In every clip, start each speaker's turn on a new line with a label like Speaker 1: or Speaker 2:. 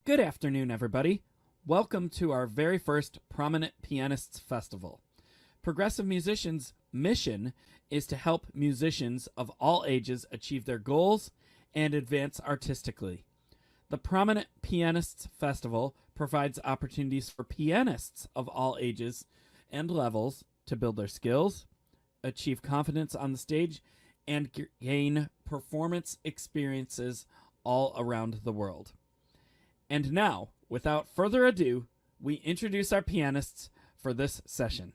Speaker 1: Good afternoon, everybody. Welcome to our very first Prominent Pianists Festival. Progressive Musicians' mission is to help musicians of all ages achieve their goals and advance artistically. The Prominent Pianists Festival provides opportunities for pianists of all ages and levels to build their skills, achieve confidence on the stage, and gain performance experiences all around the world. And now, without further ado, we introduce our pianists for this session.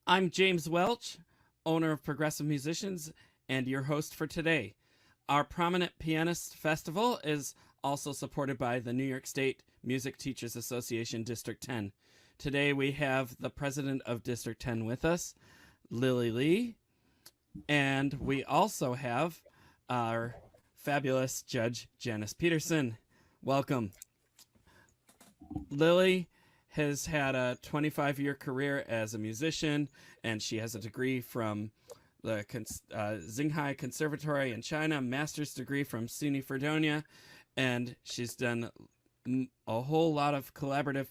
Speaker 1: I'm James Welch, owner of Progressive Musicians, and your host for today. Our Prominent Pianists Festival is also supported by the New York State Music Teachers Association District 10. Today we have the president of District 10 with us, Lily Lee, and we also have our fabulous judge, Janice Peterson. Welcome. Lily has had a 25-year career as a musician, and she has a degree from the Xinghai Conservatory in China, master's degree from SUNY Fredonia, and she's done a whole lot of collaborative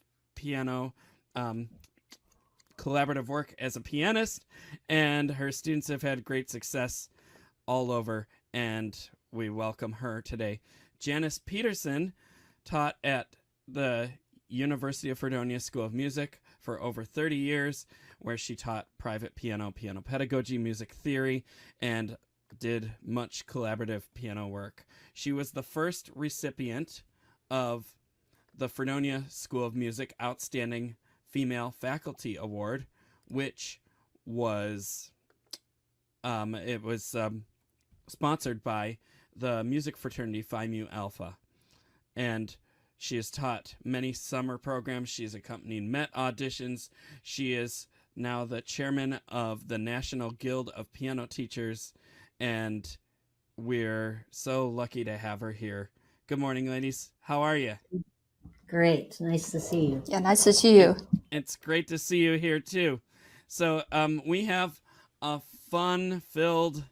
Speaker 1: work as a pianist, and her students have had great success all over, and we welcome her today. Janice Peterson taught at the University of Fredonia School of Music for over 30 years, where she taught private piano, piano pedagogy, music theory, and did much collaborative piano work. She was the first recipient of the Fredonia School of Music Outstanding Female Faculty Award, which was sponsored by the music fraternity Phi Mu Alpha, and she has taught many summer programs. She has accompanied Met auditions. She is now the chairman of the National Guild of Piano Teachers, and we're so lucky to have her here. Good morning, ladies. How are you?
Speaker 2: Great. Nice to see you.
Speaker 3: Yeah, nice to see you.
Speaker 1: It's great to see you here, too. So we have a fun-filled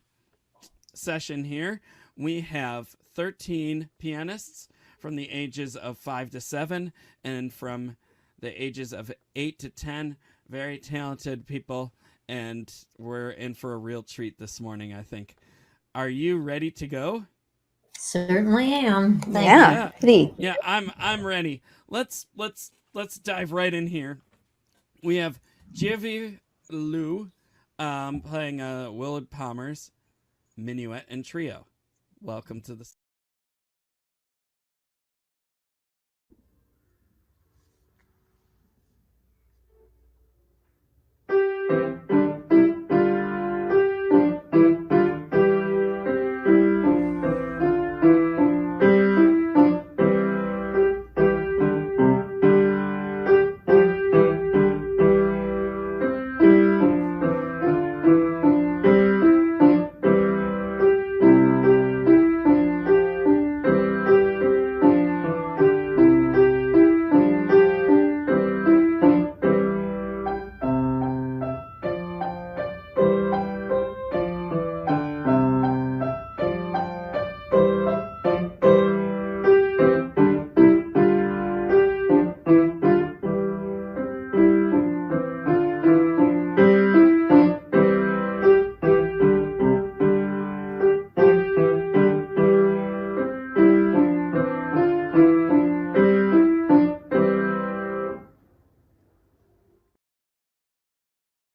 Speaker 1: session here. We have 13 pianists from the ages of 5 to 7 and from the ages of 8 to 10. Very talented people, and we're in for a real treat this morning, I think. Are you ready to go?
Speaker 2: Certainly am.
Speaker 3: Yeah, pretty.
Speaker 1: Yeah, I'm ready. Let's dive right in here. We have Jiayv Liu playing Willard Palmer's Minuet and Trio. Welcome to the...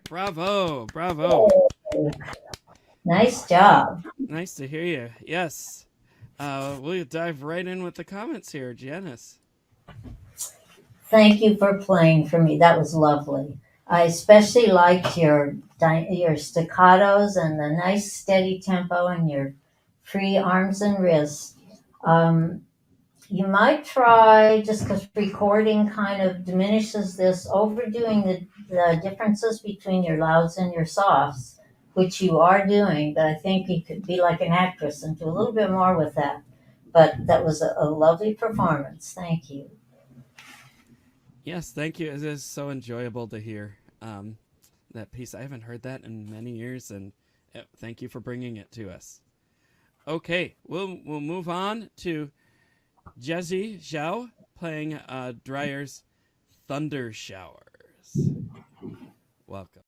Speaker 1: Bravo, bravo.
Speaker 2: Nice job.
Speaker 1: Nice to hear you. Yes. We'll dive right in with the comments here, Janice.
Speaker 2: Thank you for playing for me. That was lovely. I especially liked your staccatos and the nice steady tempo and your free arms and wrists. You might try, just because recording kind of diminishes this, overdoing the differences between your louds and your softs, which you are doing, but I think you could be like an actress and do a little bit more with that. But that was a lovely performance. Thank you.
Speaker 1: Yes, thank you. It is so enjoyable to hear that piece. I haven't heard that in many years, and thank you for bringing it to us. Okay, we'll move on to Gezhi Xiao playing Dreyer's Thunder Showers. Welcome.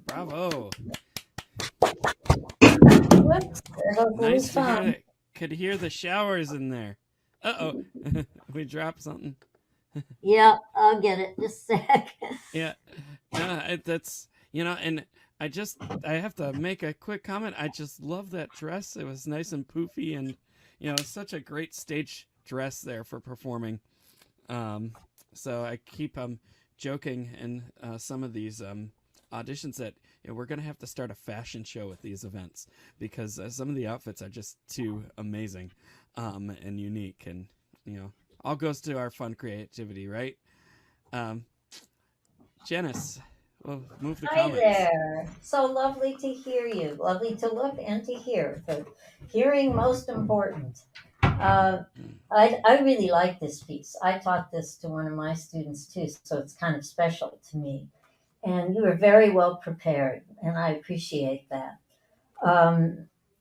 Speaker 1: Bravo.
Speaker 2: Whoops,
Speaker 1: Nice to hear it. Could hear the showers in there. Uh-oh. We dropped something.
Speaker 2: Yeah, I'll get it. Just a sec.
Speaker 1: Yeah. That's, and I have to make a quick comment. I just love that dress. It was nice and poofy, and, such a great stage dress there for performing. So I keep joking in some of these auditions that we're going to have to start a fashion show at these events, because some of the outfits are just too amazing and unique, and all goes to our fun creativity, right? Janice, we'll move the comments.
Speaker 2: Hi there. So lovely to hear you. Lovely to look and to hear. The hearing most important. I really like this piece. I taught this to one of my students too, so it's kind of special to me. And you were very well prepared, and I appreciate that.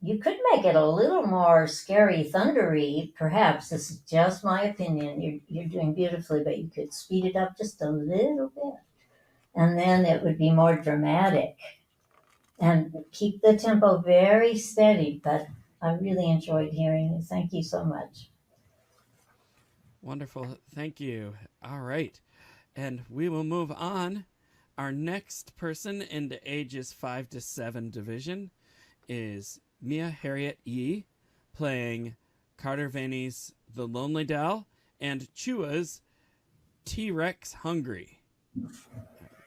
Speaker 2: you could make it a little more scary, thundery, perhaps. This is just my opinion. You're doing beautifully, but you could speed it up just a little bit. And then it would be more dramatic. And keep the tempo very steady, but I really enjoyed hearing you. Thank you so much.
Speaker 1: Wonderful. Thank you. All right. And we will move on. Our next person in the ages 5 to 7 division is Mia Harriet Yi, playing Carter-Vamey's The Lonely Dell and Chua's T-Rex Hungry.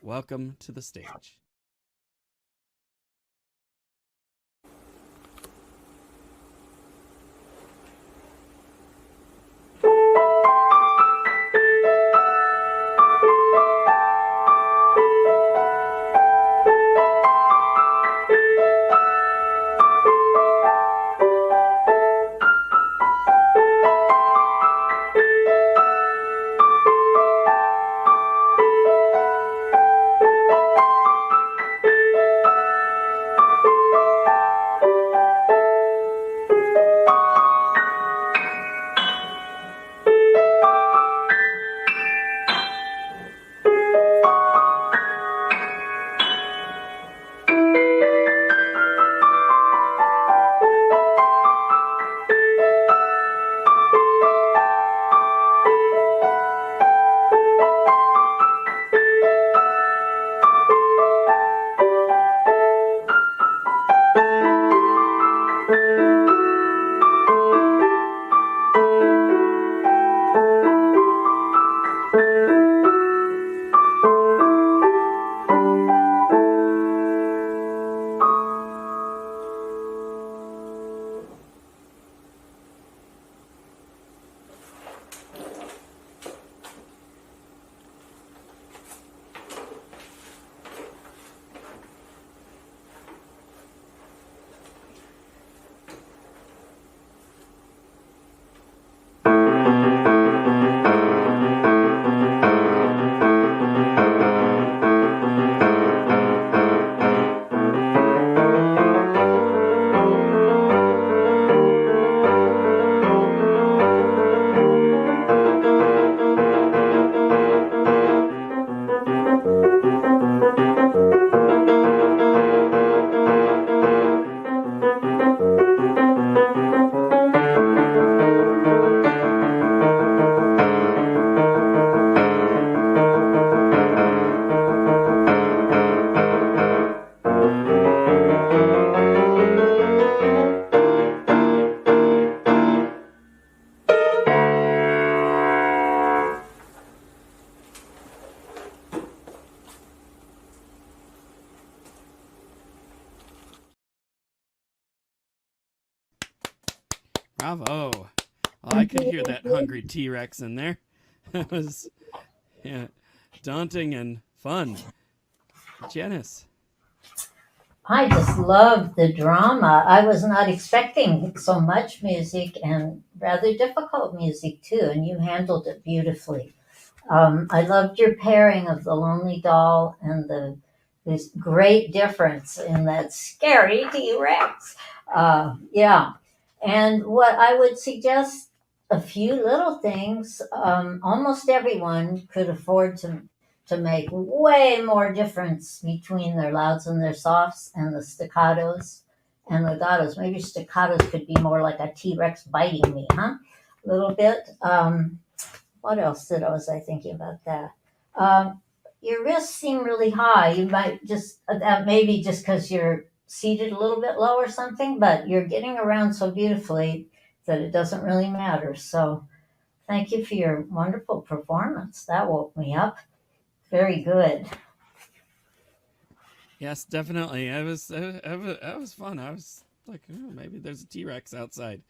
Speaker 1: Welcome to the stage. Bravo. Well, I could hear that hungry T-Rex in there. That was daunting and fun. Janice.
Speaker 2: I just loved the drama. I was not expecting so much music and rather difficult music too, and you handled it beautifully. I loved your pairing of the Lonely Doll and this great difference in that scary T-Rex. Yeah, and what I would suggest a few little things. Almost everyone could afford to make way more difference between their louds and their softs and the staccatos and legatos. Maybe staccatos could be more like a T-Rex biting me, huh? A little bit. What else was I thinking about that? Your wrists seem really high. You might just, that maybe just because you're seated a little bit low or something, but you're getting around so beautifully that it doesn't really matter. So thank you for your wonderful performance. That woke me up. Very good.
Speaker 1: Yes, definitely. It was fun. I was like, oh, maybe there's a T-Rex outside.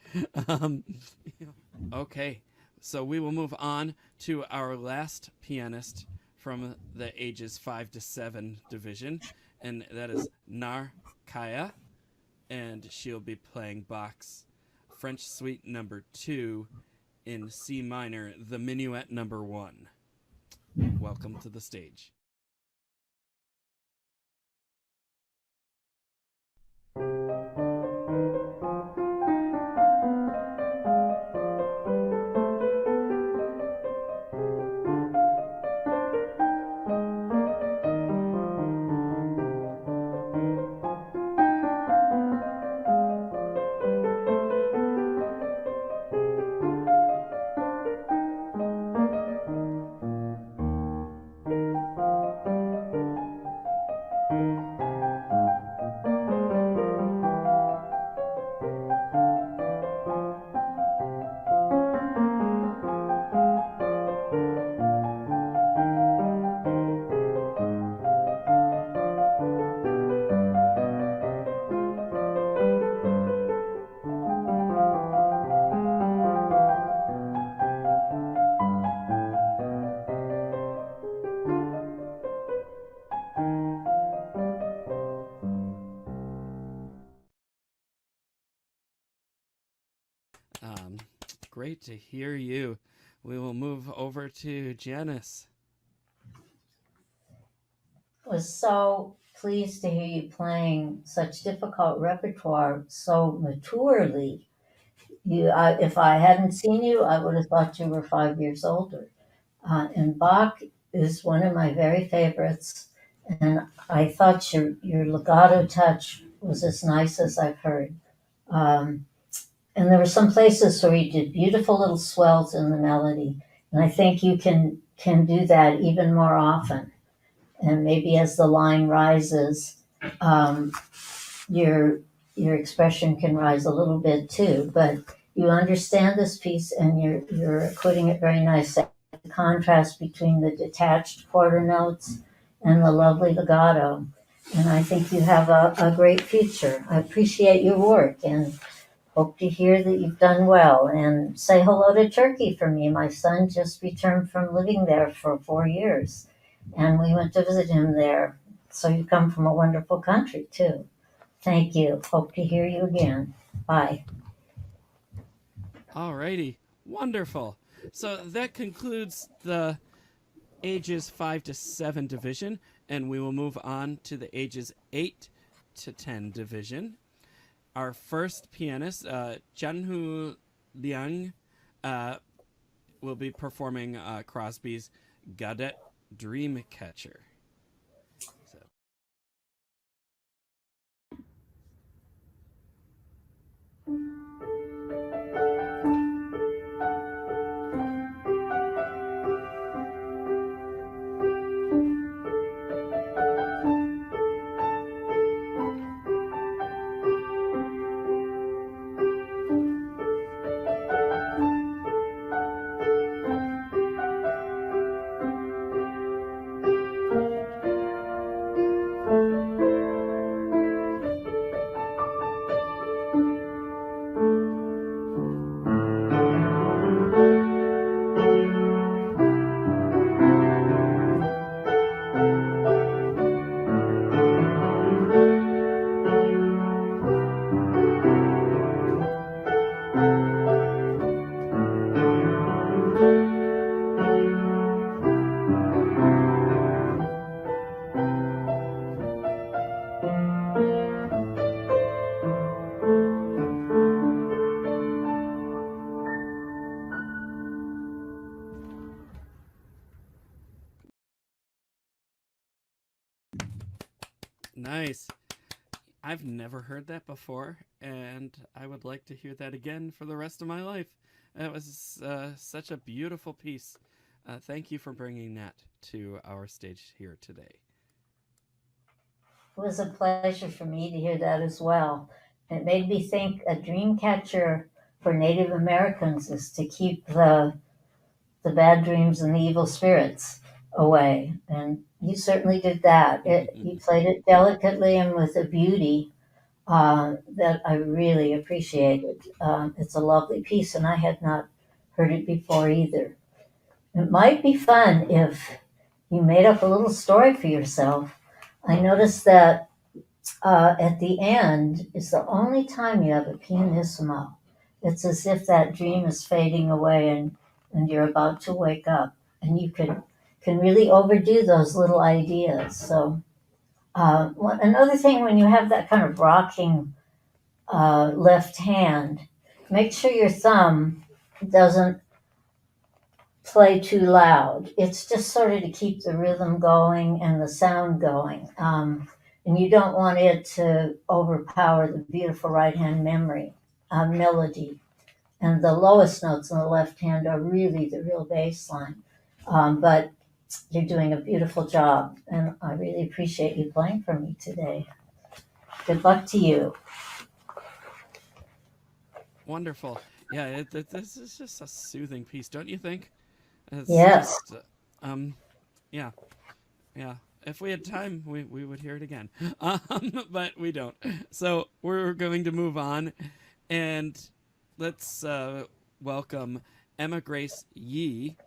Speaker 1: Okay, so we will move on to our last pianist from the ages 5 to 7 division, and that is Nar Kaya, and she'll be playing Bach's French Suite Number 2 in C minor, the Minuet Number 1. Welcome to the stage. great to hear you. We will move over to Janice.
Speaker 2: Was so pleased to hear you playing such difficult repertoire so maturely. If I hadn't seen you, I would have thought you were 5 years older. And Bach is one of my very favorites. And I thought your legato touch was as nice as I've heard. Um, and there were some places where you did beautiful little swells in the melody. And I think you can do that even more often. And maybe as the line rises, um, your your expression can rise a little bit too. But you understand this piece, and you're putting it very nice. The contrast between the detached quarter notes and the lovely legato, and I think you have a great future. I appreciate your work and hope to hear that you've done well. And say hello to Turkey for me. My son just returned from living there for 4 years, and we went to visit him there. So you come from a wonderful country too. Thank you. Hope to hear you again. Bye.
Speaker 1: Alrighty, wonderful. So that concludes the ages 5 to 7 division, and we will move on to the ages 8 to 10 division. Our first pianist, Jianhu Liang, will be performing Crosby's Godet Dreamcatcher. So. Nice. I've never heard that before, and I would like to hear that again for the rest of my life. It was such a beautiful piece. Thank you for bringing that to our stage here today.
Speaker 2: It was a pleasure for me to hear that as well. It made me think a dream catcher for Native Americans is to keep the bad dreams and the evil spirits away. And you certainly did that. You played it delicately and with a beauty that I really appreciated. It's a lovely piece, and I had not heard it before either. It might be fun if you made up a little story for yourself. I noticed that at the end is the only time you have a pianissimo. It's as if that dream is fading away and you're about to wake up. And you can really overdo those little ideas. So another thing, when you have that kind of rocking left hand, make sure your thumb doesn't play too loud. It's just sort of to keep the rhythm going and the sound going. And you don't want it to overpower the beautiful right hand melody. And the lowest notes on the left hand are really the real bass line. But you're doing a beautiful job, and I really appreciate you playing for me today. Good luck to you.
Speaker 1: Wonderful. Yeah, this is just a soothing piece, don't you think? It's
Speaker 2: Yes.
Speaker 1: Just, yeah. If we had time, we would hear it again. But we don't. So we're going to move on, and let's welcome Emma Grace Yi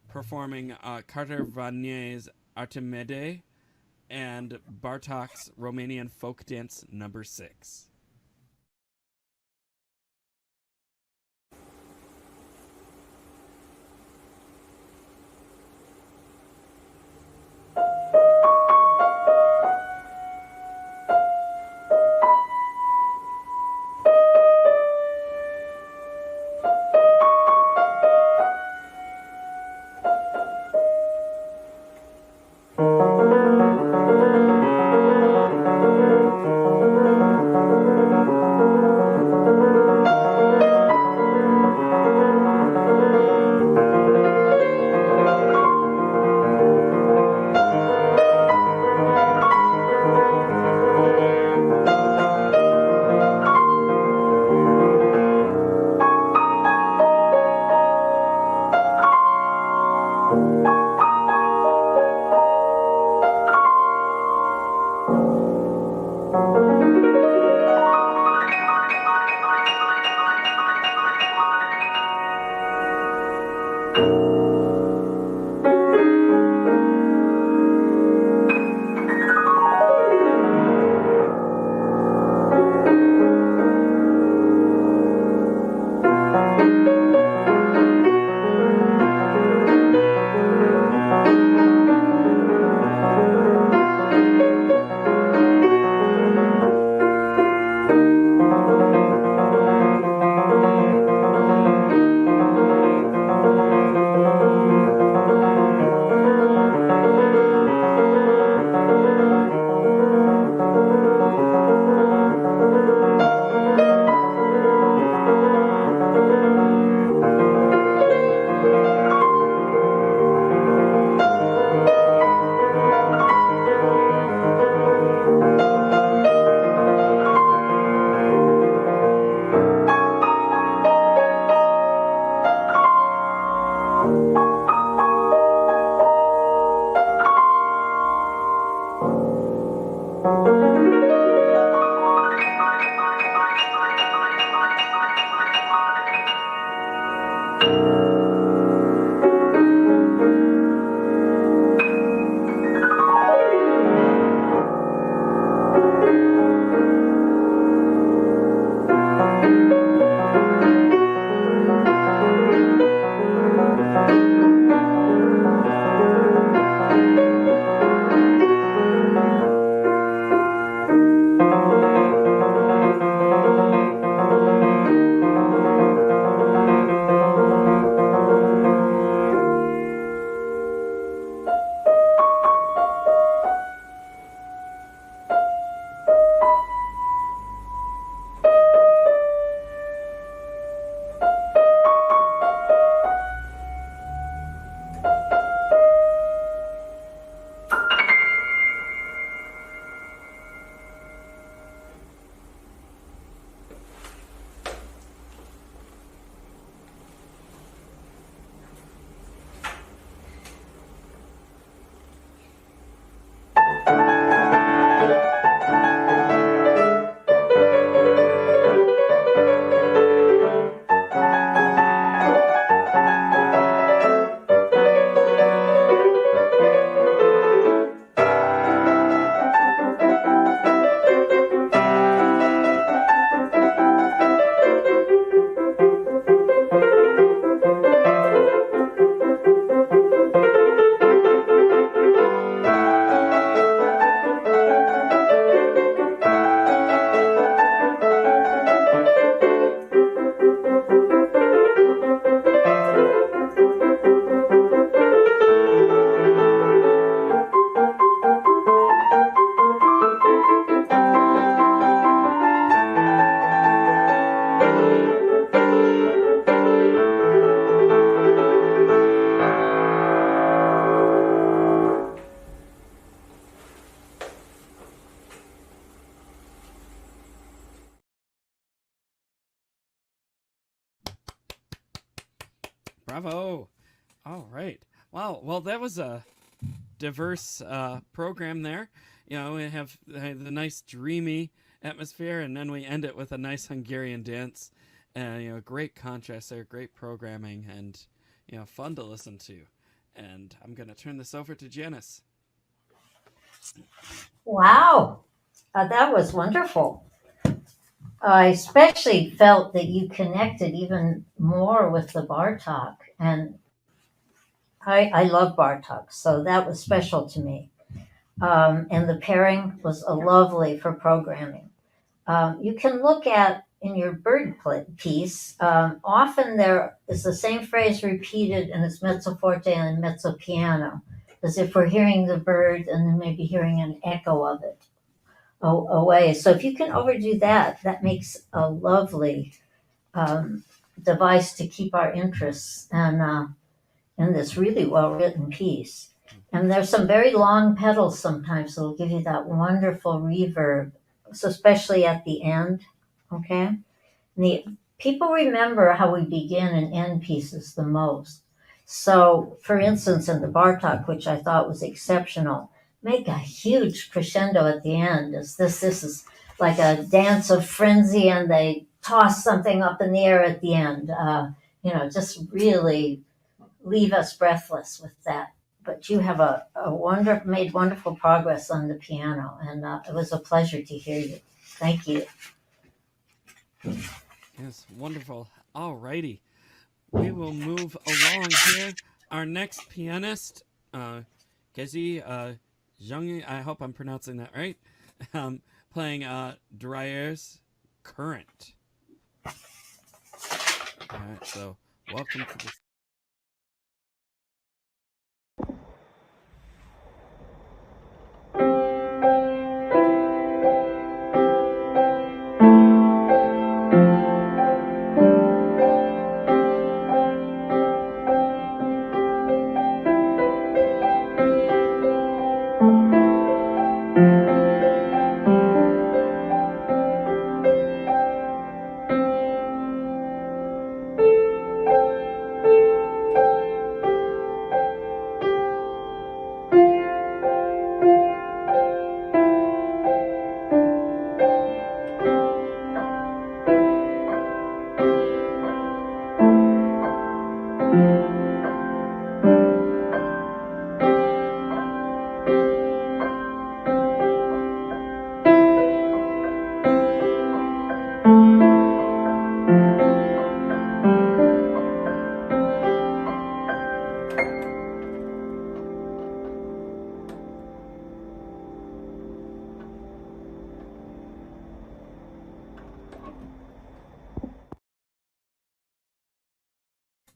Speaker 1: performing Carter-Vamey's Artamidae and Bartok's Roumanian folk dance number 6. Bravo. All right. Wow. Well, that was a diverse program there. You know, we have the nice dreamy atmosphere, and then we end it with a nice Hungarian dance. You know, great contrast there, great programming, and, you know, fun to listen to. And I'm going to turn this over to Janice.
Speaker 2: Wow, that was wonderful. I especially felt that you connected even more with the Bartok, and I love Bartok, so that was special to me. And the pairing was lovely for programming. You can look at in your bird piece, often there is the same phrase repeated in its mezzo forte and mezzo piano, as if we're hearing the bird and then maybe hearing an echo of it away. So if you can overdo that, that makes a lovely device to keep our interests and in this really well written piece. And there's some very long pedals sometimes that'll give you that wonderful reverb, so especially at the end. Okay, people remember how we begin and end pieces the most. So, for instance, in the Bartok, which I thought was exceptional, make a huge crescendo at the end. As this is like a dance of frenzy, and they toss something up in the air at the end. Just really leave us breathless with that. But you have made wonderful progress on the piano, and it was a pleasure to hear you. Thank you.
Speaker 1: Yes, wonderful. All righty. We will move along here. Our next pianist, Gezhi Xiong, I hope I'm pronouncing that right, playing Dreyer's Current. All right, so welcome to the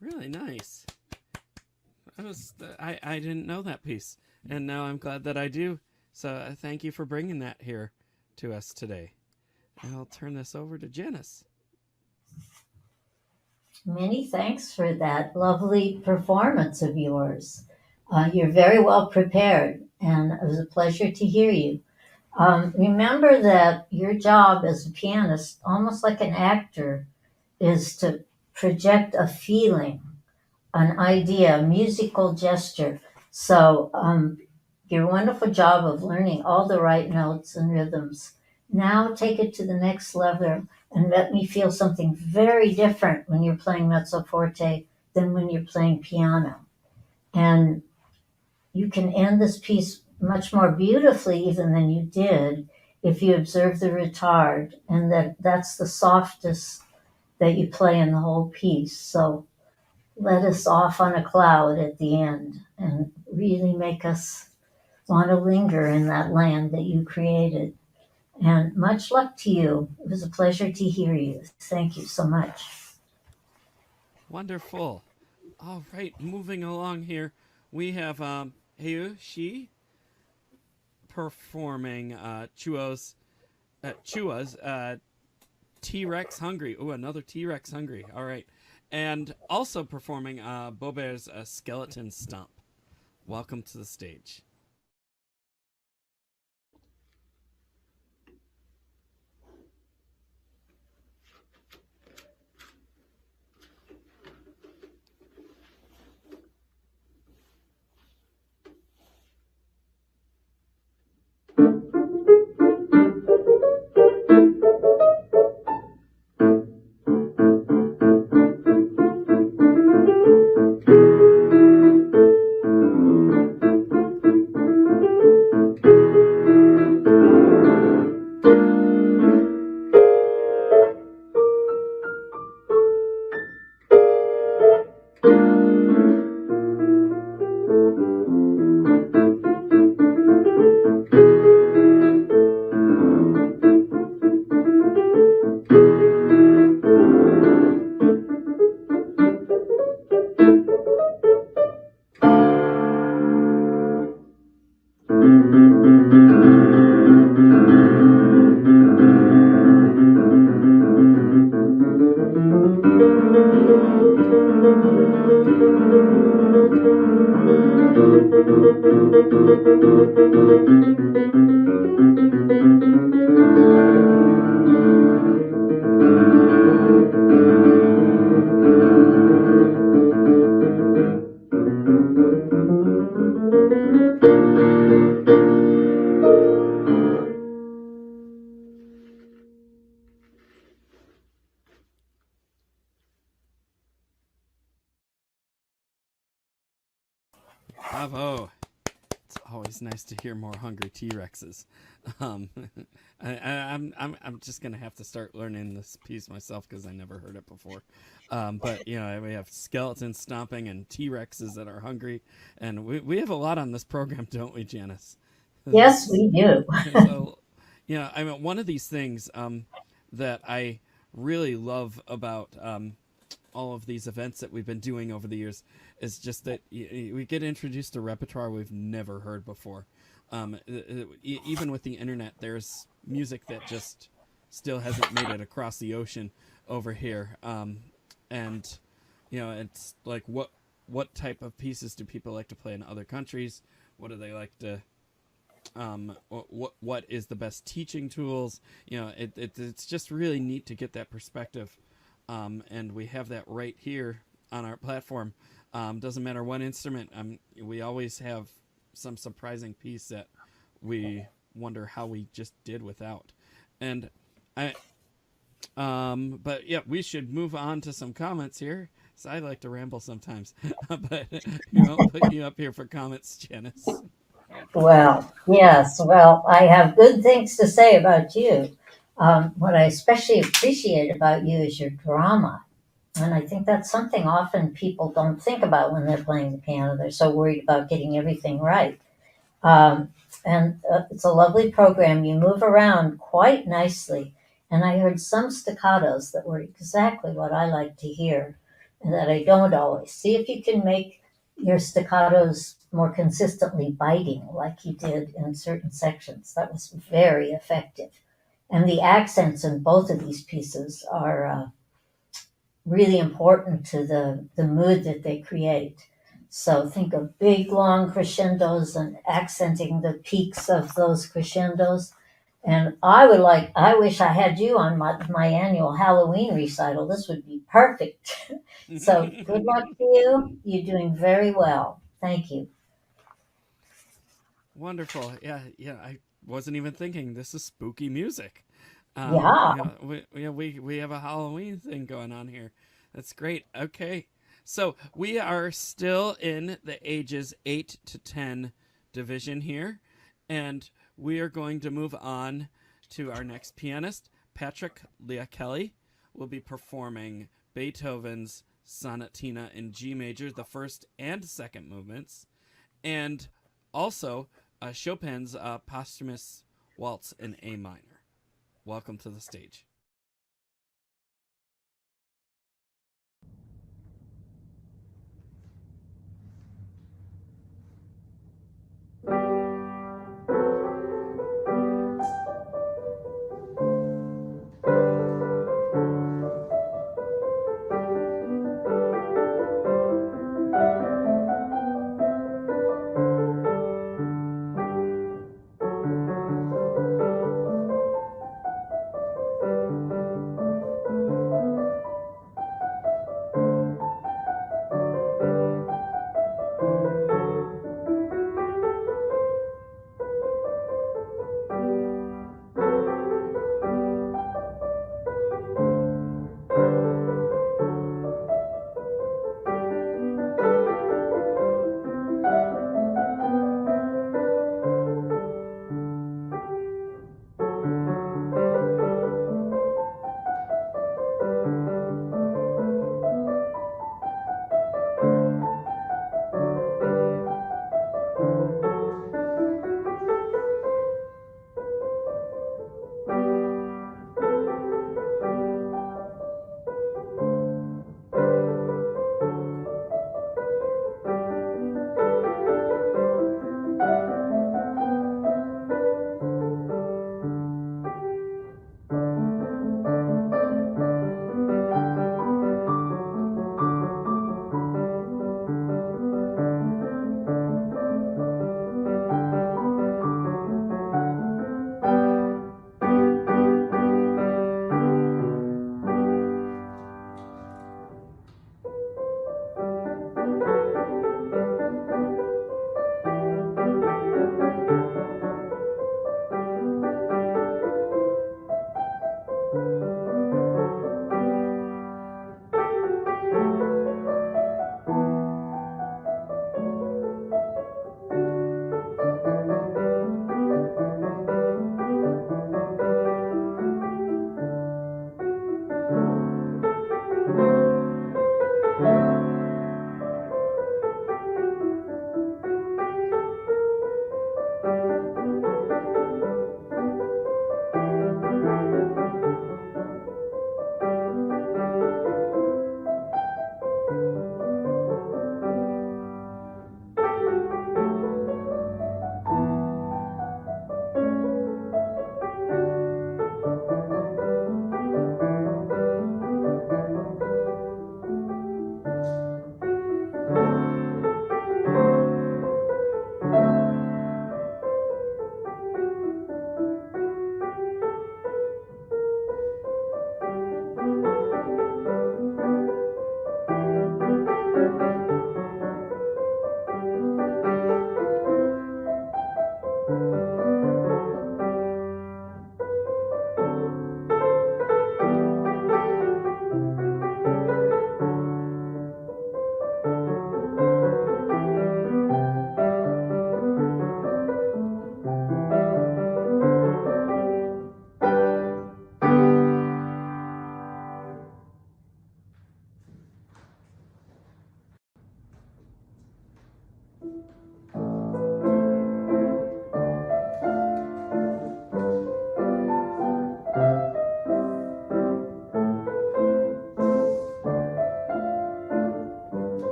Speaker 1: Really nice. I didn't know that piece, and now I'm glad that I do. So thank you for bringing that here to us today. And I'll turn this over to Janice.
Speaker 2: Many thanks for that lovely performance of yours. You're very well prepared, and it was a pleasure to hear you. Remember that your job as a pianist, almost like an actor, is to project a feeling, an idea, a musical gesture. So, your wonderful job of learning all the right notes and rhythms. Now take it to the next level and let me feel something very different when you're playing mezzo forte than when you're playing piano. And you can end this piece much more beautifully even than you did if you observe the retard, and that's the softest that you play in the whole piece. So let us off on a cloud at the end and really make us want to linger in that land that you created. And much luck to you. It was a pleasure to hear you. Thank you so much.
Speaker 1: Wonderful. All right, moving along here, we have Shi performing Chua's T-Rex Hungry. Oh, another T-Rex Hungry. All right. And also performing Bober's Skeleton Stomp. Welcome to the stage. Bravo. It's always nice to hear more hungry T-Rexes. I'm just gonna have to start learning this piece myself because I never heard it before. But you know, we have skeletons stomping and T-Rexes that are hungry, and we have a lot on this program, don't we, Janice?
Speaker 2: Yes, we do.
Speaker 1: So, you know, I mean, one of these things that I really love about all of these events that we've been doing over the years is just that we get introduced to repertoire we've never heard before. Even with the internet, there's music that just still hasn't made it across the ocean over here. And, you know, it's like what type of pieces do people like to play in other countries? What do they like to... what is the best teaching tools? You know, it's just really neat to get that perspective. And we have that right here on our platform. Doesn't matter what instrument. We always have some surprising piece that we wonder how we just did without. And but yeah, we should move on to some comments here. So I like to ramble sometimes, but you know, put you up here for comments, Janice.
Speaker 2: Well, yes. Well, I have good things to say about you. What I especially appreciate about you is your drama. And I think that's something often people don't think about when they're playing the piano. They're so worried about getting everything right. And it's a lovely program. You move around quite nicely. And I heard some staccatos that were exactly what I like to hear and that I don't always. See if you can make your staccatos more consistently biting like you did in certain sections. That was very effective. And the accents in both of these pieces are really important to the mood that they create. So think of big long crescendos and accenting the peaks of those crescendos. And I wish I had you on my annual Halloween recital. This would be perfect. So good luck to you. You're doing very well. Thank you.
Speaker 1: Wonderful. Yeah, yeah. I wasn't even thinking this is spooky music.
Speaker 2: Yeah.
Speaker 1: We have a Halloween thing going on here. That's great. Okay. So we are still in the ages 8 to 10 division here, and we are going to move on to our next pianist. Patrick Liakeli will be performing Beethoven's Sonatina in G major, the first and second movements, and also Chopin's posthumous waltz in A minor. Welcome to the stage.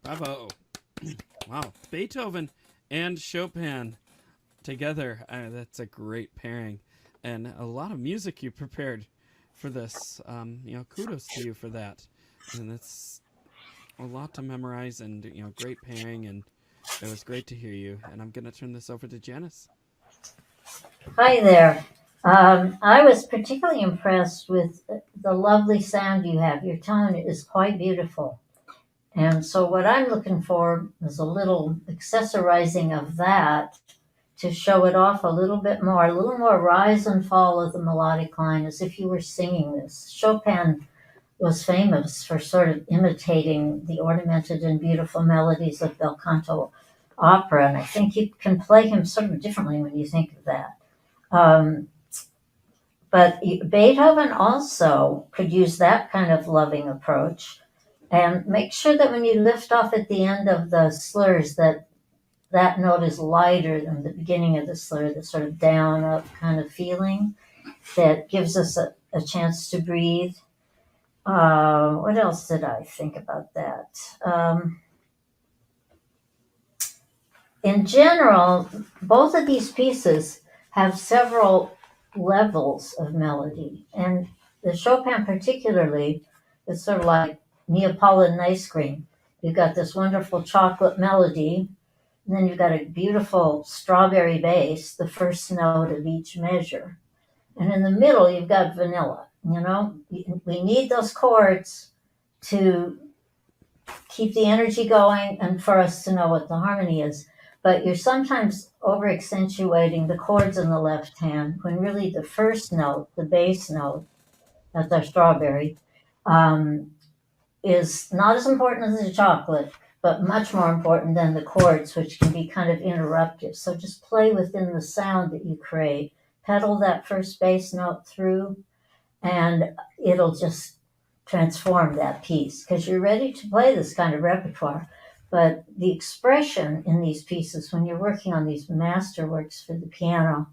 Speaker 1: Bravo. Wow. Beethoven and Chopin together. That's a great pairing. And a lot of music you prepared for this. Kudos to you for that. And it's a lot to memorize and, great pairing. And it was great to hear you. And I'm going to turn this over to Janice.
Speaker 2: Hi there. I was particularly impressed with the lovely sound you have. Your tone is quite beautiful. And so, what I'm looking for is a little accessorizing of that to show it off a little more rise and fall of the melodic line as if you were singing this. Chopin was famous for sort of imitating the ornamented and beautiful melodies of bel canto opera, and I think you can play him sort of differently when you think of that. But Beethoven also could use that kind of loving approach and make sure that when you lift off at the end of the slurs that note is lighter than the beginning of the slur, the sort of down up kind of feeling that gives us a chance to breathe. What else did I think about that? In general, both of these pieces have several levels of melody, and the Chopin particularly is sort of like Neapolitan ice cream. You've got this wonderful chocolate melody, and then you've got a beautiful strawberry bass, the first note of each measure. And in the middle, you've got vanilla. We need those chords to keep the energy going and for us to know what the harmony is. But you're sometimes over accentuating the chords in the left hand when really the first note, the bass note, that's our strawberry, is not as important as the chocolate, but much more important than the chords, which can be kind of interruptive. So just play within the sound that you create. Pedal that first bass note through, and it'll just transform that piece because you're ready to play this kind of repertoire. But the expression in these pieces, when you're working on these masterworks for the piano,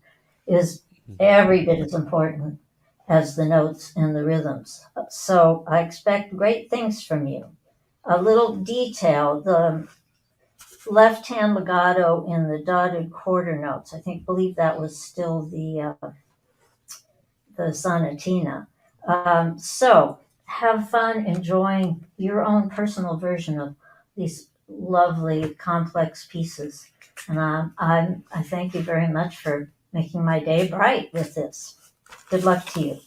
Speaker 2: is every bit as important as the notes and the rhythms. So I expect great things from you. A little detail, the left hand legato in the dotted quarter notes, believe that was still the sonatina. So have fun enjoying your own personal version of these lovely complex pieces. And I thank you very much for making my day bright with this. Good luck to you.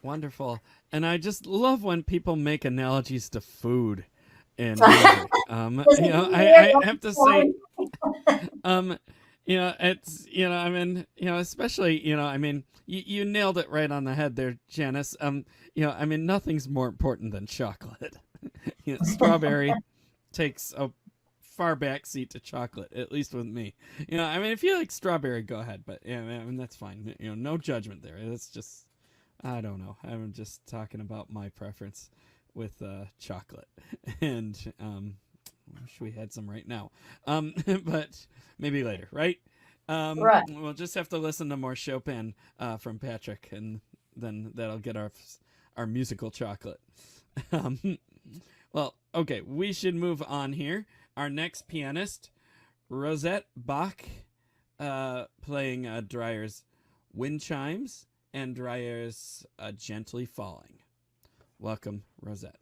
Speaker 1: Wonderful. And I just love when people make analogies to food and music. I have to say, it's, especially, you nailed it right on the head there, Janice. Nothing's more important than chocolate. Strawberry takes a far back seat to chocolate, at least with me. If you like strawberry, go ahead, but that's fine. No judgment there. It's just, I don't know. I'm just talking about my preference with chocolate, and I wish we had some right now, but maybe later, right?
Speaker 2: Right.
Speaker 1: We'll just have to listen to more Chopin from Patrick, and then that'll get our musical chocolate. Well, okay, we should move on here. Our next pianist, Rosette Bach, playing Dreyer's Wind Chimes and Dreyer's Gently Falling. Welcome, Rosette.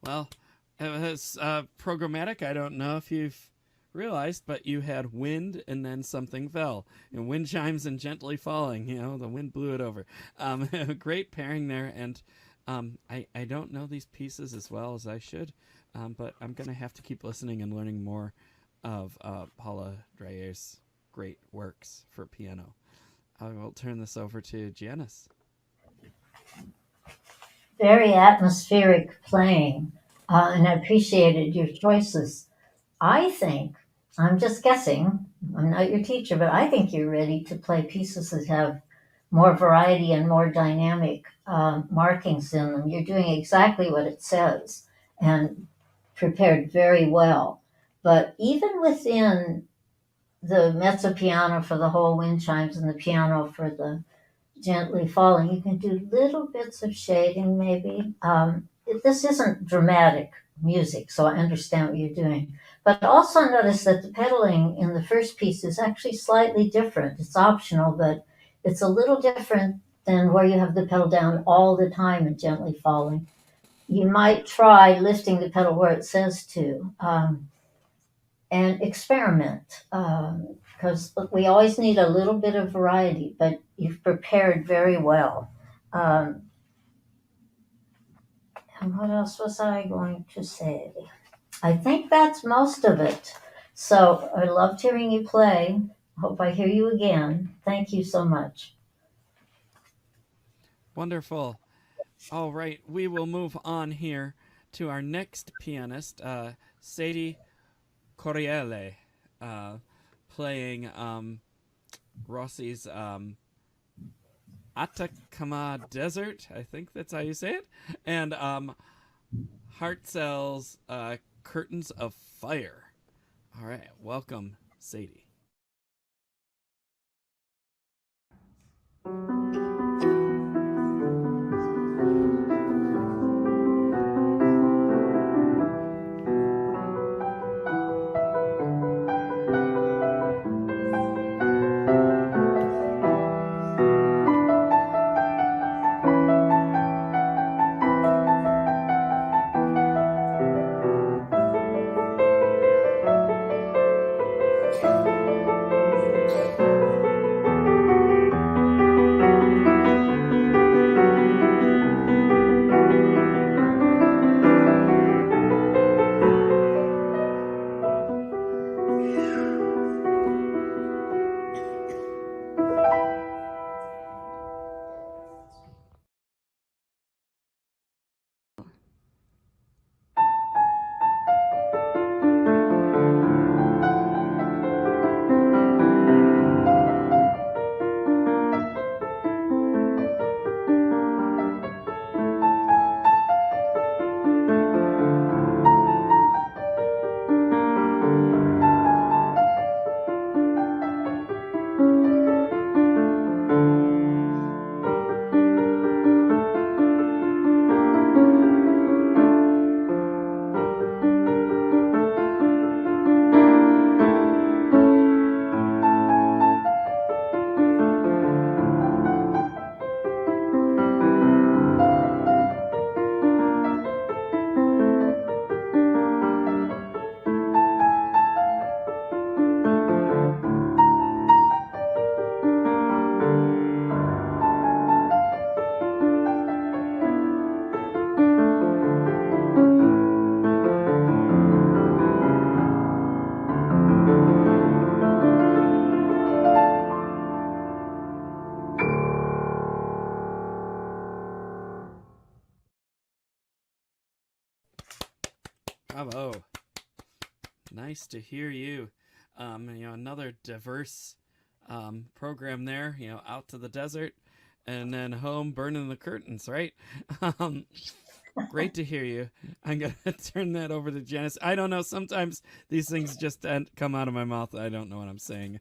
Speaker 1: Well, it was programmatic. I don't know if you've realized, but you had wind and then something fell. And wind chimes and gently falling. The wind blew it over. Great pairing there. And I don't know these pieces as well as I should, but I'm going to have to keep listening and learning more of Paula Dreyer's great works for piano. I will turn this over to Janice.
Speaker 2: Very atmospheric playing, and I appreciated your choices. I think, I'm just guessing, I'm not your teacher, but I think you're ready to play pieces that have more variety and more dynamic markings in them. You're doing exactly what it says and prepared very well. But even within the mezzo piano for the whole wind chimes and the piano for the gently falling, you can do little bits of shading maybe. This isn't dramatic music, so I understand what you're doing. But also notice that the pedaling in the first piece is actually slightly different. It's optional, but it's a little different than where you have the pedal down all the time and gently falling. You might try lifting the pedal where it says to, and experiment. Because we always need a little bit of variety, but you've prepared very well. And what else was I going to say? I think that's most of it. So I loved hearing you play. Hope I hear you again. Thank you so much.
Speaker 1: Wonderful. All right, we will move on here to our next pianist, Sadie Corriele, playing Rossi's Atacama Desert, I think that's how you say it, and Hartzell's Curtains of Fire. All right, welcome, Sadie. Bravo. Nice to hear you. Another diverse program there, out to the desert and then home burning the curtains, right? Great to hear you. I'm going to turn that over to Janice. I don't know. Sometimes these things just come out of my mouth. I don't know what I'm saying.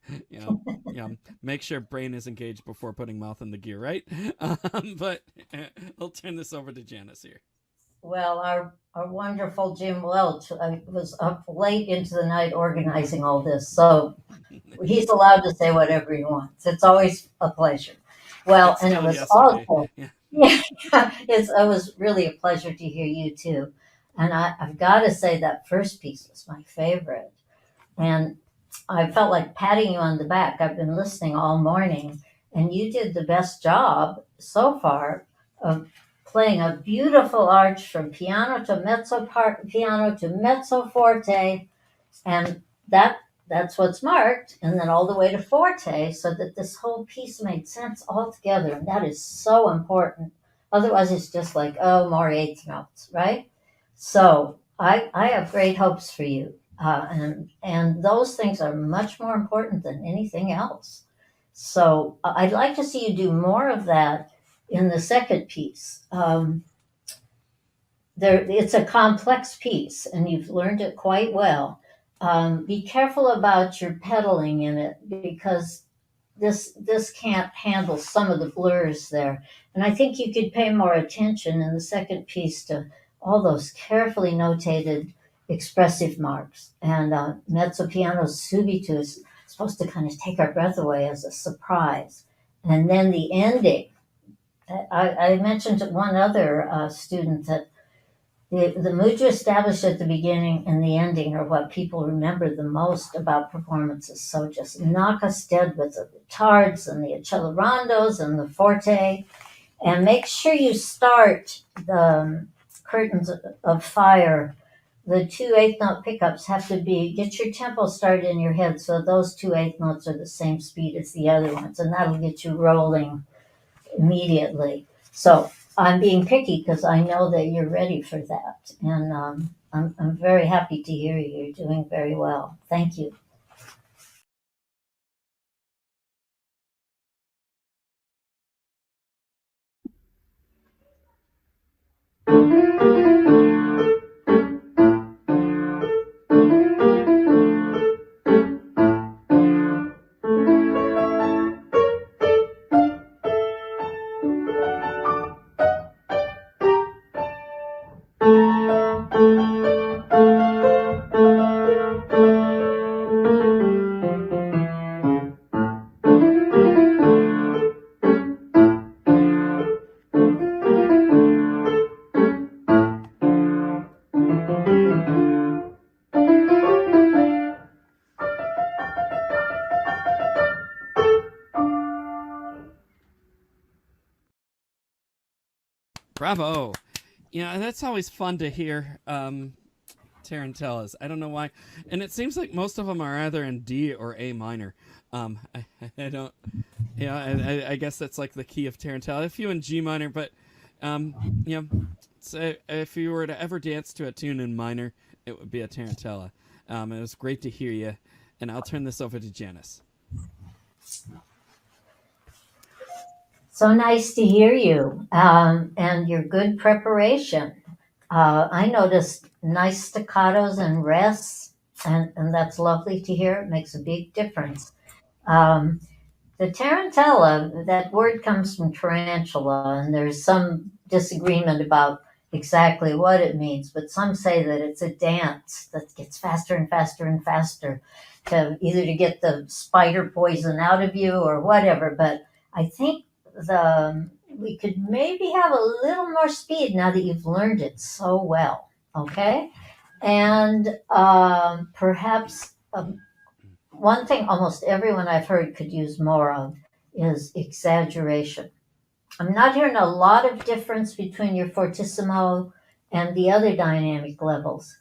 Speaker 1: Make sure brain is engaged before putting mouth in the gear, right? But I'll turn this over to Janice here.
Speaker 2: Well, our wonderful Jim Welch was up late into the night organizing all this, so he's allowed to say whatever he wants. It's always a pleasure. Well, and it was also, it was really a pleasure to hear you too. And I've got to say that first piece was my favorite. And I felt like patting you on the back. I've been listening all morning, and you did the best job so far of playing a beautiful arch from piano to mezzo piano to mezzo forte, and that's what's marked, and then all the way to forte, so that this whole piece made sense altogether, and that is so important. Otherwise, it's just like, oh, more eighth notes, right? So I have great hopes for you, and those things are much more important than anything else. So I'd like to see you do more of that in the second piece. It's a complex piece, and you've learned it quite well. Be careful about your pedaling in it, because this can't handle some of the blurs there. And I think you could pay more attention in the second piece to all those carefully notated expressive marks. And mezzo piano subito is supposed to kind of take our breath away as a surprise. And then the ending. I mentioned to one other student that the mudra established at the beginning and the ending are what people remember the most about performances. So just knock us dead with the tards and the accelerandos and the forte, and make sure you start the curtains of fire. The 2 eighth note pickups have to get your tempo started in your head, so those 2 eighth notes are the same speed as the other ones, and that'll get you rolling immediately. So I'm being picky because I know that you're ready for that. And I'm very happy to hear you. You're doing very well. Thank you.
Speaker 1: Bravo. Yeah, that's always fun to hear tarantellas. I don't know why. And it seems like most of them are either in D or A minor. I don't. Yeah, I guess that's like the key of tarantella. A few in G minor, but you know, so if you were to ever dance to a tune in minor, it would be a tarantella. It was great to hear you, and I'll turn this over to Janice.
Speaker 2: So nice to hear you, and your good preparation. I noticed nice staccatos and rests, and that's lovely to hear. It makes a big difference. Um, the tarantella, that word comes from tarantula, and there's some disagreement about exactly what it means, but some say that it's a dance that gets faster and faster and faster to either to get the spider poison out of you or whatever. But I think we could maybe have a little more speed now that you've learned it so well. Okay, and perhaps one thing almost everyone I've heard could use more of is exaggeration. I'm not hearing a lot of difference between your fortissimo and the other dynamic levels.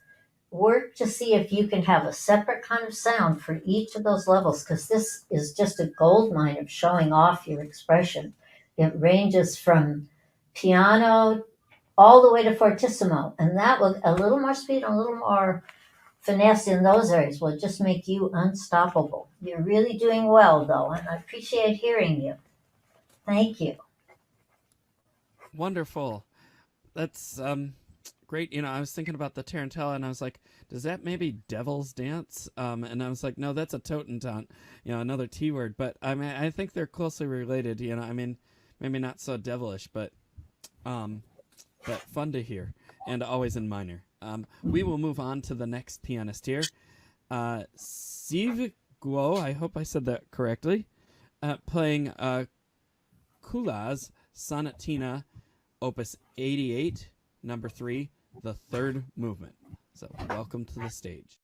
Speaker 2: Work to see if you can have a separate kind of sound for each of those levels, because this is just a gold mine of showing off your expression. It ranges from piano all the way to fortissimo, and that with a little more speed and a little more finesse in those areas will just make you unstoppable. You're really doing well, though, and I appreciate hearing you. Thank you.
Speaker 1: Wonderful. That's great. You know, I was thinking about the tarantella, and I was like, does that maybe devil's dance? And I was like, no, that's a totentant. You know, another T word. But I mean, I think they're closely related. You know, I mean, maybe not so devilish, but fun to hear, and always in minor. We will move on to the next pianist here, Siv Guo. I hope I said that correctly. Playing Kulas Sonatina, Opus 88, number 3, the third movement. So welcome to the stage.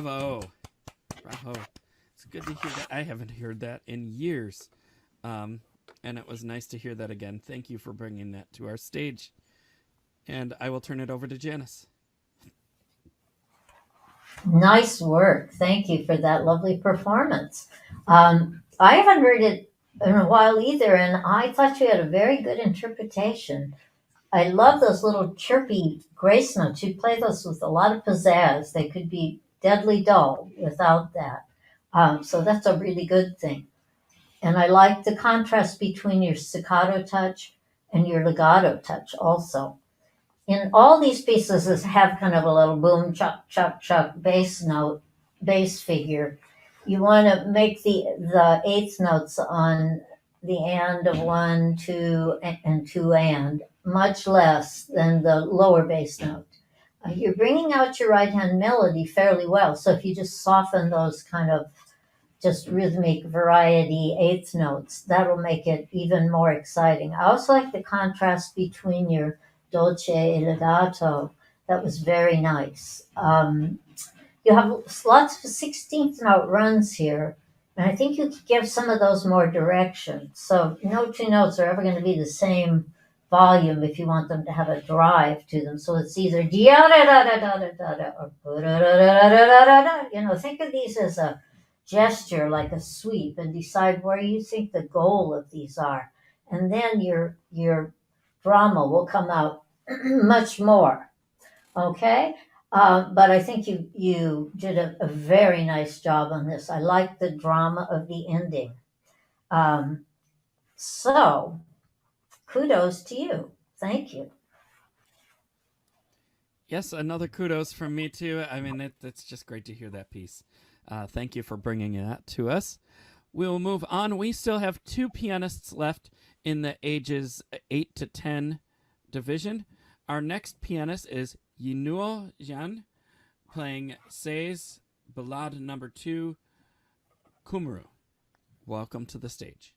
Speaker 1: Bravo. Bravo. It's good to hear that. I haven't heard that in years. And it was nice to hear that again. Thank you for bringing that to our stage. And I will turn it over to Janice.
Speaker 2: Nice work. Thank you for that lovely performance. I haven't heard it in a while either, and I thought you had a very good interpretation. I love those little chirpy grace notes. You play those with a lot of pizzazz. They could be deadly dull without that. So that's a really good thing. And I like the contrast between your staccato touch and your legato touch also. In all these pieces that have kind of a little boom, chuck, chuck, chuck bass note, bass figure, you want to make the eighth notes on the and of 1, 2, and 2 and much less than the lower bass note. You're bringing out your right hand melody fairly well. So if you just soften those kind of just rhythmic variety eighth notes, that'll make it even more exciting. I also like the contrast between your dolce e legato. That was very nice. You have lots of 16th note runs here, and I think you could give some of those more direction. So no two notes are ever going to be the same volume if you want them to have a drive to them. So it's either or think of these as a gesture, like a sweep, and decide where you think the goal of these are. And then your drama will come out much more. Okay? But I think you did a very nice job on this. I like the drama of the ending. So kudos to you. Thank you.
Speaker 1: Yes, another kudos from me too. I mean, it's just great to hear that piece. Thank you for bringing that to us. We'll move on. We still have two pianists left in the ages 8 to 10 division. Our next pianist is Yinuo Jian, playing Say's Ballade number 2, Kumru. Welcome to the stage.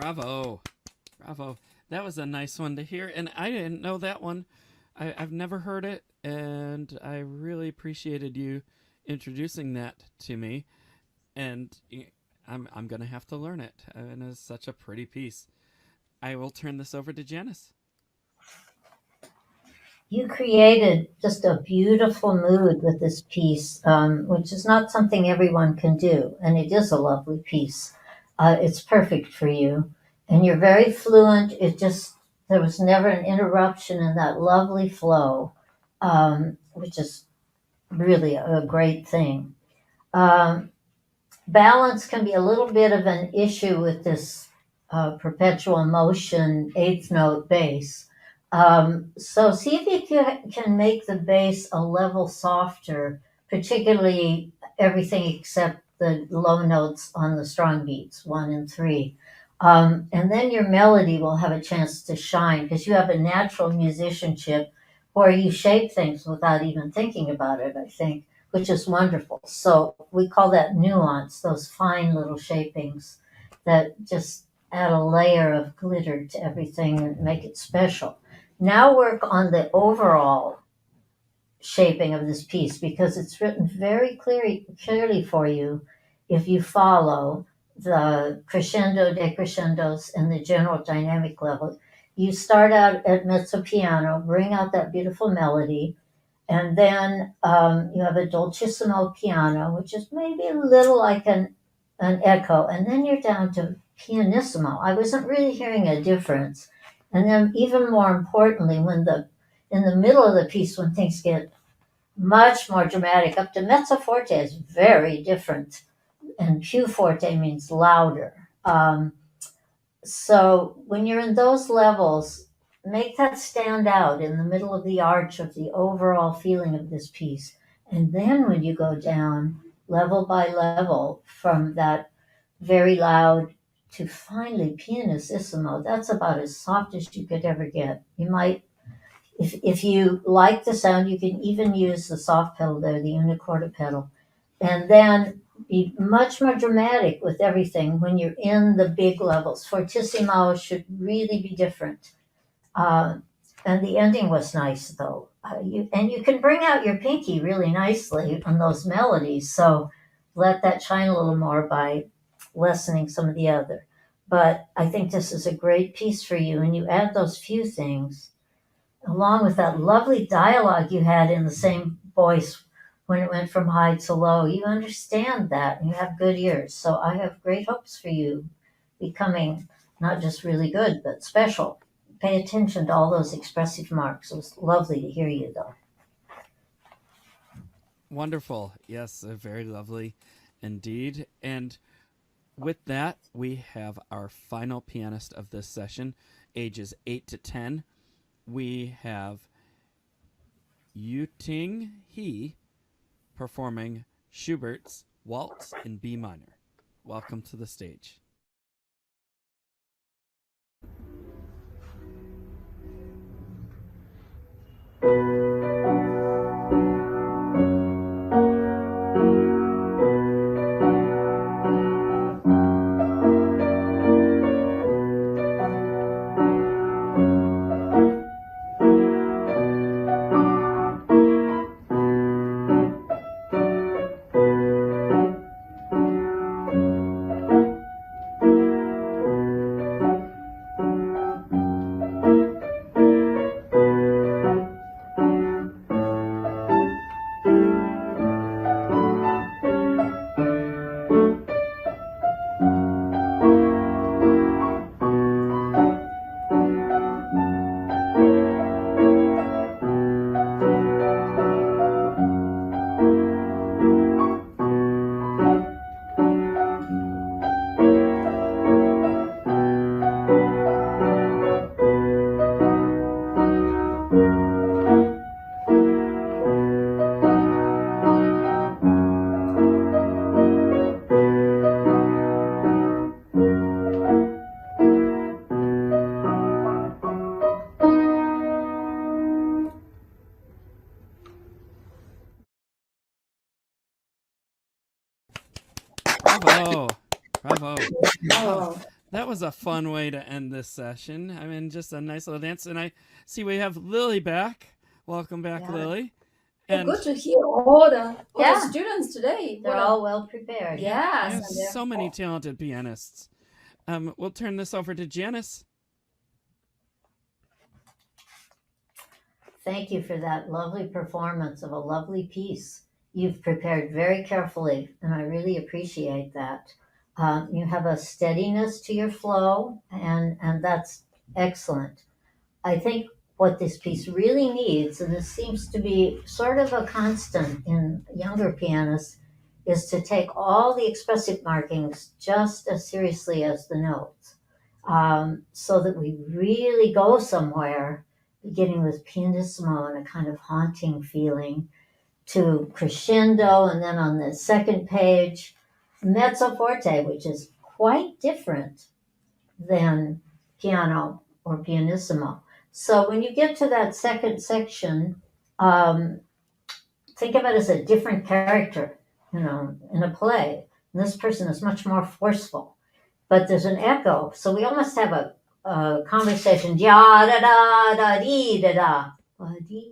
Speaker 1: Bravo. Bravo. That was a nice one to hear. And I didn't know that one. I've never heard it. And I really appreciated you introducing that to me. And I'm going to have to learn it. And it's such a pretty piece. I will turn this over to Janice.
Speaker 2: You created just a beautiful mood with this piece, which is not something everyone can do. And it is a lovely piece. It's perfect for you. And you're very fluent. There was never an interruption in that lovely flow, which is really a great thing. balance can be a little bit of an issue with this perpetual motion eighth note bass. So see if you can make the bass a level softer, particularly everything except the low notes on the strong beats, 1 and 3. And then your melody will have a chance to shine because you have a natural musicianship where you shape things without even thinking about it, I think, which is wonderful. So we call that nuance, those fine little shapings that just add a layer of glitter to everything and make it special. Now work on the overall shaping of this piece because it's written very clearly for you if you follow the crescendo, decrescendos, and the general dynamic level. You start out at mezzo piano, bring out that beautiful melody, and then you have a dolcissimo piano, which is maybe a little like an echo, and then you're down to pianissimo. I wasn't really hearing a difference. And then even more importantly, when the in the middle of the piece, when things get much more dramatic, up to mezzo forte is very different, and più forte means louder. So when you're in those levels, make that stand out in the middle of the arch of the overall feeling of this piece. And then when you go down level by level from that very loud to finally pianissimo, that's about as soft as you could ever get. You might, if you like the sound, you can even use the soft pedal there, the unicorda pedal. And then be much more dramatic with everything when you're in the big levels. Fortissimo should really be different. And the ending was nice, though. You can bring out your pinky really nicely on those melodies. So let that shine a little more by lessening some of the other. But I think this is a great piece for you. And you add those few things along with that lovely dialogue you had in the same voice when it went from high to low. You understand that and you have good ears. So I have great hopes for you becoming not just really good, but special. Pay attention to all those expressive marks. It was lovely to hear you, though.
Speaker 1: Wonderful. Yes, very lovely indeed. And with that, we have our final pianist of this session, ages 8 to 10. We have Yuting He performing Schubert's Waltz in B minor. Welcome to the stage. Bravo. Bravo.
Speaker 3: Oh,
Speaker 1: That was a fun way to end this session. I mean, just a nice little dance. And I see we have Lily back. Welcome back,
Speaker 3: Yeah.
Speaker 1: Lily.
Speaker 3: And good to hear all the
Speaker 2: Yeah.
Speaker 3: students today.
Speaker 2: They're all well prepared.
Speaker 3: Yes.
Speaker 1: There's
Speaker 3: and they're-
Speaker 1: so many talented pianists. We'll turn this over to Janice.
Speaker 2: Thank you for that lovely performance of a lovely piece. You've prepared very carefully, and I really appreciate that. You have a steadiness to your flow, and that's excellent. I think what this piece really needs, and this seems to be sort of a constant in younger pianists, is to take all the expressive markings just as seriously as the notes, so that we really go somewhere, beginning with pianissimo and a kind of haunting feeling, to crescendo, and then on the second page, mezzo forte, which is quite different than piano or pianissimo. So when you get to that second section, think of it as a different character, in a play. And this person is much more forceful, but there's an echo. So we almost have a conversation, da da da da dee da da, dee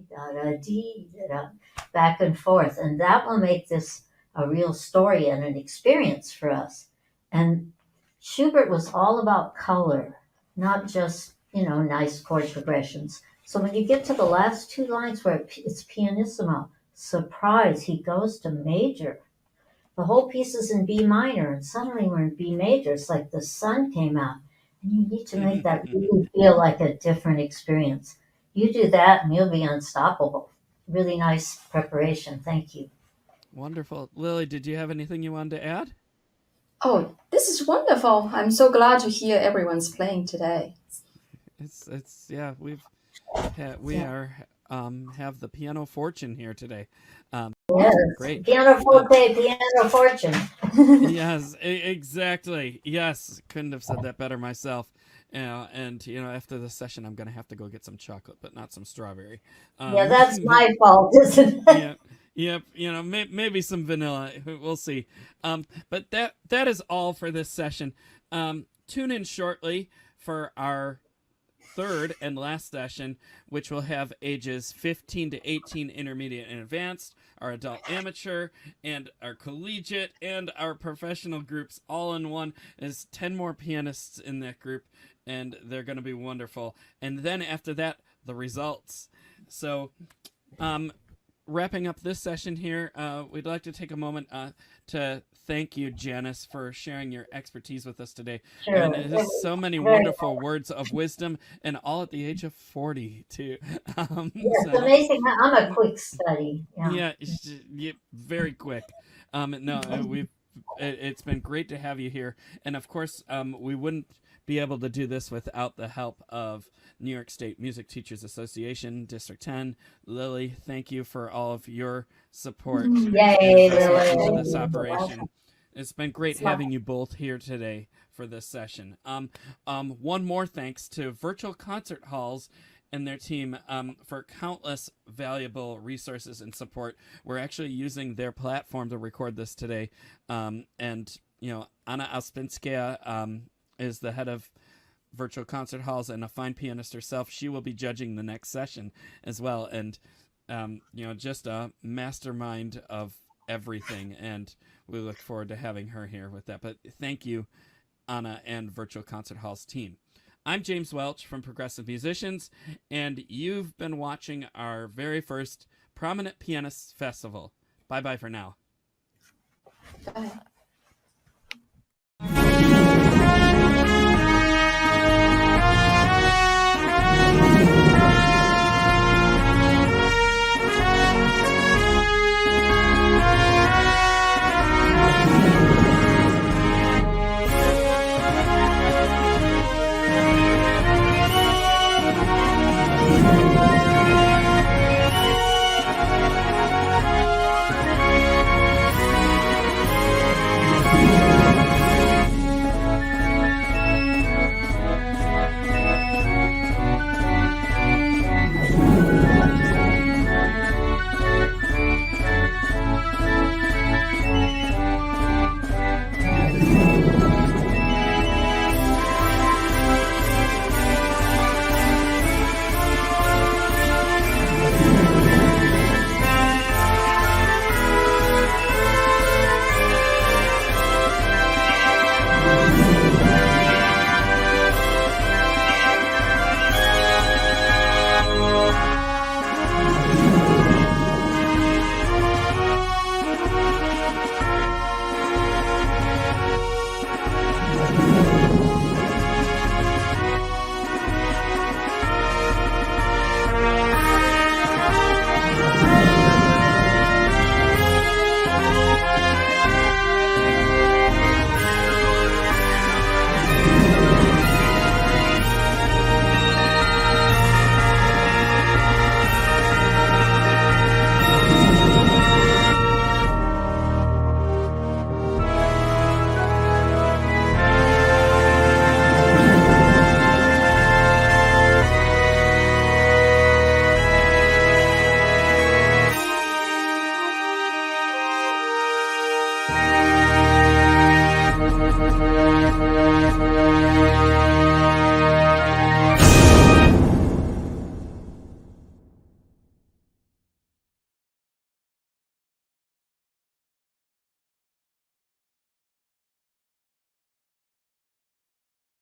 Speaker 2: da da dee da da, back and forth, and that will make this a real story and an experience for us. And Schubert was all about color, not just nice chord progressions. So when you get to the last two lines where it's pianissimo, surprise, he goes to major. The whole piece is in B minor, and suddenly we're in B major. It's like the sun came out, and you need to make that really feel like a different experience. You do that, and you'll be unstoppable. Really nice preparation. Thank you.
Speaker 1: Wonderful. Lily, did you have anything you wanted to add?
Speaker 3: Oh, this is wonderful. I'm so glad to hear everyone's playing today.
Speaker 1: It's yeah, we have the piano fortune here today.
Speaker 2: Yes,
Speaker 1: great.
Speaker 2: Piano forte, piano fortune.
Speaker 1: Yes, exactly. Yes, couldn't have said that better myself. And after this session, I'm gonna have to go get some chocolate, but not some strawberry.
Speaker 2: Yeah, that's my fault, isn't it?
Speaker 1: Yep. Maybe some vanilla. We'll see. But that is all for this session. Tune in shortly for our third and last session, which will have ages 15 to 18 intermediate and advanced, our adult amateur, and our collegiate, and our professional groups all in one. There's 10 more pianists in that group, and they're going to be wonderful. And then after that, the results. So, wrapping up this session here, we'd like to take a moment to thank you, Janice, for sharing your expertise with us today.
Speaker 2: Sure.
Speaker 1: And there's so many wonderful words of wisdom, and all at the age of 40, too.
Speaker 2: It's amazing. I'm a quick study.
Speaker 1: Yeah, very quick. It's been great to have you here. And, of course, we wouldn't be able to do this without the help of New York State Music Teachers Association, District 10. Lily, thank you for all of your support.
Speaker 2: Yay,
Speaker 1: Lily. This operation. It's been great having you both here today for this session. One more thanks to Virtual Concert Halls and their team for countless valuable resources and support. We're actually using their platform to record this today. And Anna Ospinskaya is the head of Virtual Concert Halls and a fine pianist herself. She will be judging the next session as well. And, just a mastermind of everything. And we look forward to having her here with that. But thank you, Anna and Virtual Concert Halls team. I'm James Welch from Progressive Musicians, and you've been watching our very first Prominent Pianists Festival. Bye-bye for now.
Speaker 3: Bye.